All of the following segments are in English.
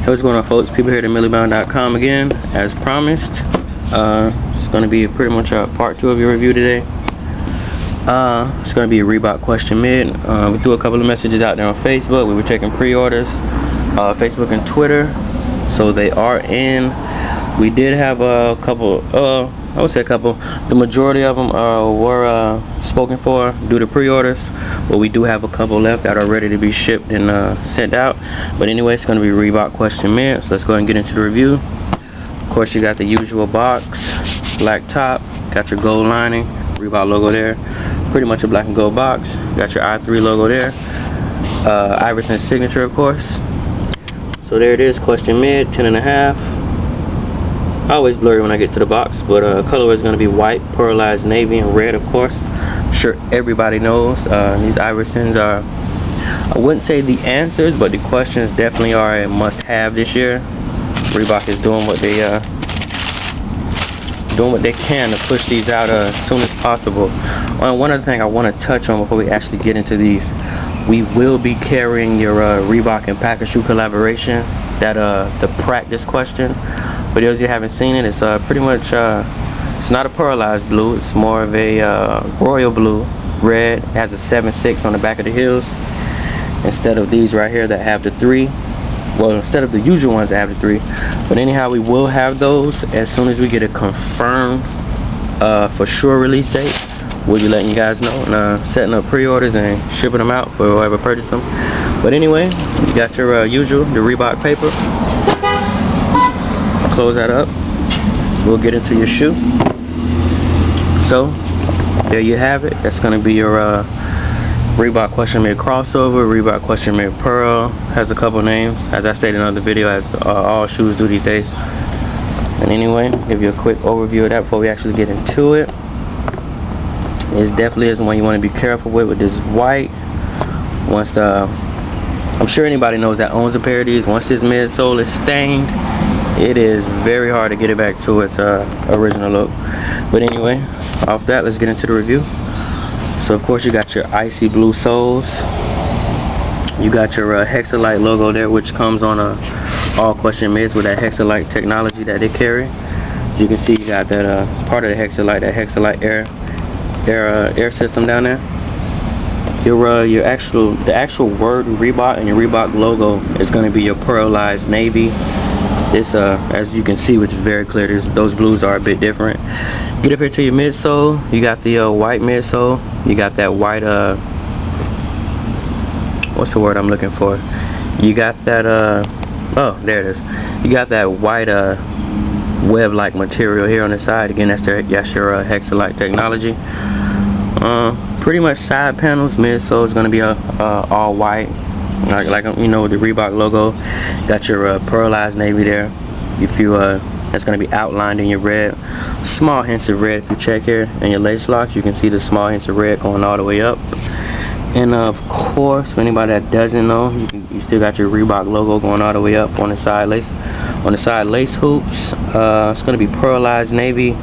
Hey, what's going on, folks? People here at MillyBound.com again, as promised. It's going to be pretty much a part 2 of your review today. It's going to be a Reebok question mid. We threw a couple of messages out there on Facebook. We were checking pre-orders, Facebook and Twitter, so they are in. We did have a couple, I would say a couple. The majority of them were spoken for due to pre-orders, but we do have a couple left that are ready to be shipped and sent out. But anyway, it's going to be Reebok question mid, so let's go ahead and get into the review. Of course, you got the usual box, black top, got your gold lining, Reebok logo there, pretty much a black and gold box. Got your I3 logo there, Iverson's signature, of course. So there it is, question mid, 10.5. Always blurry when I get to the box, but color is going to be white, pearlized navy, and red, of course. I'm sure everybody knows these Iversons are, I wouldn't say the answers, but the questions definitely are a must-have this year. Reebok is doing what they can to push these out as soon as possible. One other thing I want to touch on before we actually get into these, we will be carrying your Reebok and Packer shoe collaboration, that the practice question. For those of you who haven't seen it, it's pretty much it's not a pearlized blue, it's more of a royal blue, red. It has a 7.6 on the back of the heels instead of these right here that have the 3. Well, instead of the usual ones that have the 3. But anyhow, we will have those as soon as we get a confirmed for sure release date. We'll be letting you guys know and setting up pre-orders and shipping them out for whoever purchased them. But anyway, you got your usual, the Reebok paper. Close that up. We'll get into your shoe. So there you have it. That's going to be your Reebok question made crossover, Reebok question made pearl. Has a couple names, as I stated in another video, as all shoes do these days. And anyway, give you a quick overview of that before we actually get into it. It definitely is one you want to be careful with this white. Once I'm sure anybody knows that owns a pair of these, once this midsole is stained, it is very hard to get it back to its original look. But anyway, off that, let's get into the review. So of course you got your icy blue soles. You got your Hexalite logo there, which comes on all question mids with that Hexalite technology that they carry. As you can see, you got that part of the Hexalite, that Hexalite air system down there. The actual word Reebok and your Reebok logo is going to be your pearlized navy. This, as you can see, which is very clear, those blues are a bit different. Get up here to your midsole. You got the white midsole. You got that white, what's the word I'm looking for? You got that, oh, there it is. You got that white web-like material here on the side. Again, that's your Hexalite technology. Pretty much side panels, midsole is going to be all white. Like you know, the Reebok logo. Got your pearlized navy there. If you that's going to be outlined in your red. Small hints of red. If you check here in your lace locks, you can see the small hints of red going all the way up. And of course, for anybody that doesn't know, you still got your Reebok logo going all the way up on the side lace. On the side lace hoops, it's going to be pearlized navy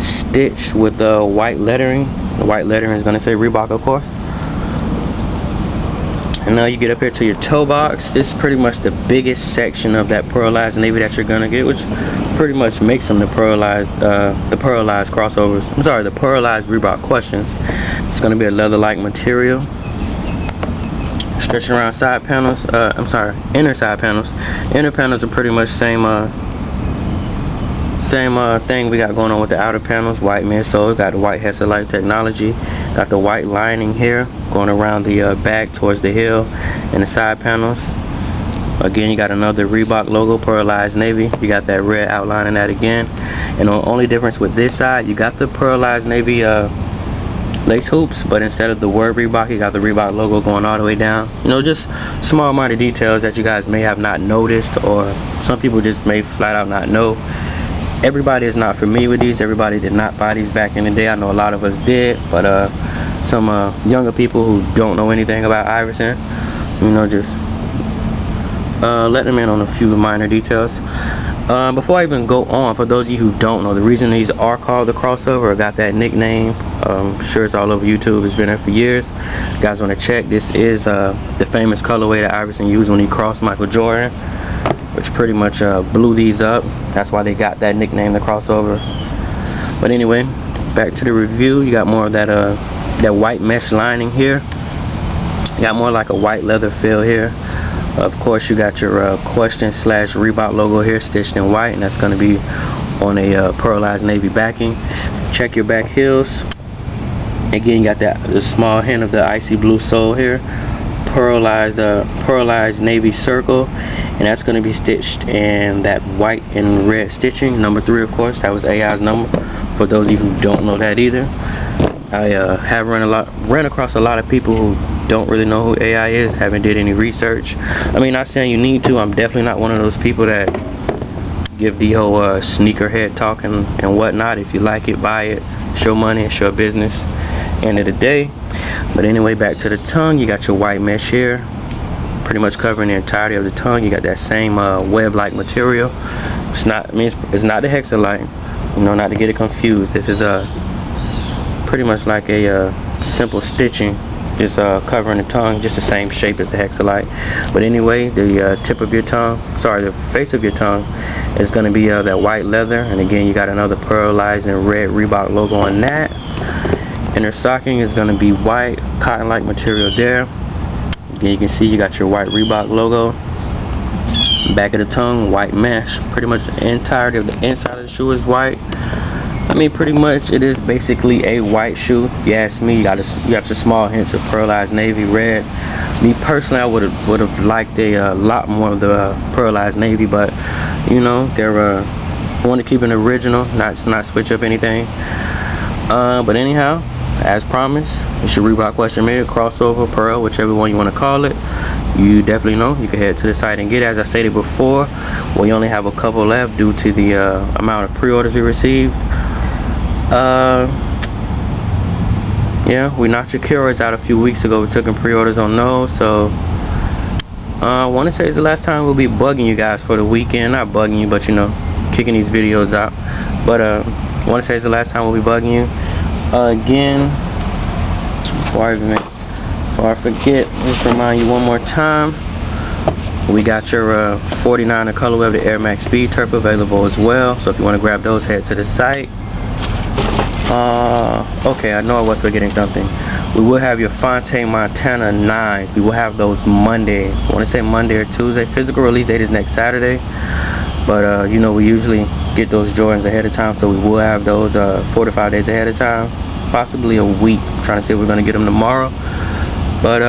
stitched with the white lettering. The white lettering is going to say Reebok, of course. And now you get up here to your toe box. This is pretty much the biggest section of that pearlized navy that you're gonna get, which pretty much makes them the pearlized crossovers. I'm sorry, the pearlized Reebok questions. It's gonna be a leather-like material. Stretching around side panels. I'm sorry, inner side panels. Inner panels are pretty much same thing we got going on with the outer panels. White midsole, got the white Hexalite technology, got the white lining here going around the back towards the heel, and the side panels. Again, you got another Reebok logo, pearlized navy. You got that red outlining that again. And the only difference with this side, you got the pearlized navy lace hoops, but instead of the word Reebok, you got the Reebok logo going all the way down. You know, just small minor details that you guys may have not noticed, or some people just may flat out not know. Everybody is not familiar with these. Everybody did not buy these back in the day. I know a lot of us did, but some younger people who don't know anything about Iverson, you know, just let them in on a few minor details. Before I even go on, for those of you who don't know, the reason these are called the crossover, or got that nickname, I'm sure it's all over YouTube, it's been there for years. You guys want to check, this is the famous colorway that Iverson used when he crossed Michael Jordan. which pretty much blew these up. That's why they got that nickname, the crossover. But anyway, back to the review. You got more of that that white mesh lining here. You got more like a white leather feel here. Of course, you got your question / Reebok logo here stitched in white, and that's going to be on a pearlized navy backing. Check your back heels. Again, you got the small hint of the icy blue sole here. Pearlized navy circle, and that's going to be stitched in that white and red stitching. Number 3, of course, that was AI's number. For those of you who don't know that either, I have ran across a lot of people who don't really know who AI is, haven't did any research. I mean, not saying you need to. I'm definitely not one of those people that give the whole sneakerhead talking and whatnot. If you like it, buy it. Show money, show business. End of the day. But anyway, back to the tongue. You got your white mesh here, pretty much covering the entirety of the tongue. You got that same web-like material. It's not. I mean, it's not the hexalite. You know, not to get it confused. This is pretty much like a simple stitching, just covering the tongue, just the same shape as the hexalite. But anyway, the tip of your tongue, sorry, the face of your tongue is going to be that white leather, and again, you got another pearlized and red Reebok logo on that. Inner stocking is going to be white, cotton-like material there. Again, you can see you got your white Reebok logo. Back of the tongue, white mesh. Pretty much the entirety of the inside of the shoe is white. I mean, pretty much it is basically a white shoe. If you ask me, you got your small hints of pearlized navy red. Me personally, I would have liked a lot more of the pearlized navy, but you know, they're want to keep an original, not switch up anything. But anyhow, as promised, it's your Reebok question made, crossover, pearl, whichever one you want to call it. You definitely know you can head to the site and get it. As I stated before, we only have a couple left due to the amount of pre-orders we received. Yeah, we knocked your Kira's out a few weeks ago. We took in pre-orders on those, so I want to say it's the last time we'll be bugging you guys for the weekend. Not bugging you, but you know, kicking these videos out. But I want to say it's the last time we'll be bugging you. Again, before I forget, just remind you one more time, we got your 49er colorway of the Air Max Speed Turbo available as well. So if you want to grab those, head to the site. Okay, I know I was forgetting something. We will have your Fontay Montana 9s. We will have those Monday. I want to say Monday or Tuesday. Physical release date is next Saturday. But you know, we usually get those Jordans ahead of time, so we will have those 4 to 5 days ahead of time, possibly a week. I'm trying to see if we're going to get them tomorrow. But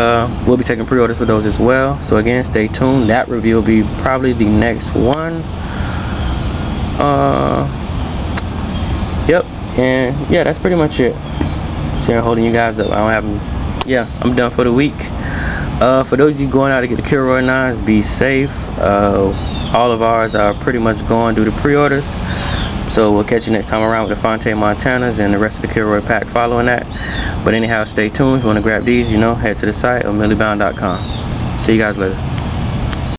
we'll be taking pre-orders for those as well. So again, stay tuned. That review will be probably the next one. Yep. And yeah, that's pretty much it. So holding you guys up. I don't have. Yeah, I'm done for the week. For those of you going out to get the Kilroy 9s, be safe. All of ours are pretty much gone due to pre-orders. So we'll catch you next time around with the Fontay Montanas and the rest of the Kilroy pack following that. But anyhow, stay tuned. If you want to grab these, you know, head to the site or millibound.com. See you guys later.